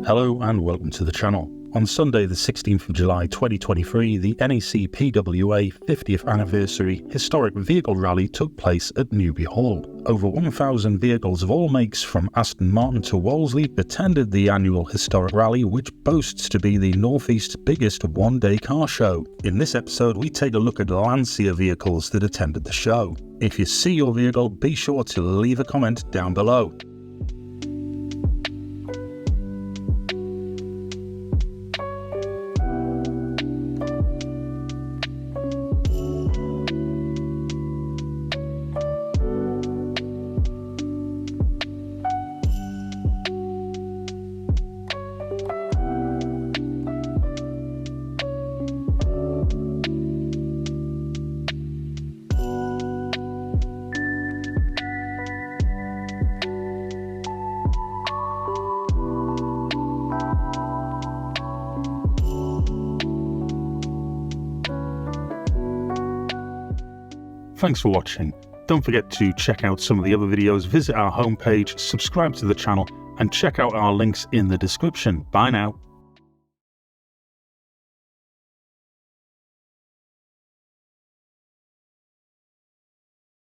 Hello and welcome to the channel. On Sunday the 16th of July 2023, the NECPWA 50th Anniversary Historic Vehicle Rally took place at Newby Hall. Over 1,000 vehicles of all makes from Aston Martin to Wolseley attended the annual historic rally, which boasts to be the Northeast's biggest one-day car show. In this episode we take a look at Lancia vehicles that attended the show. If you see your vehicle, be sure to leave a comment down below. Thanks for watching. Don't forget to check out some of the other videos, visit our homepage, subscribe to the channel, and check out our links in the description. Bye now.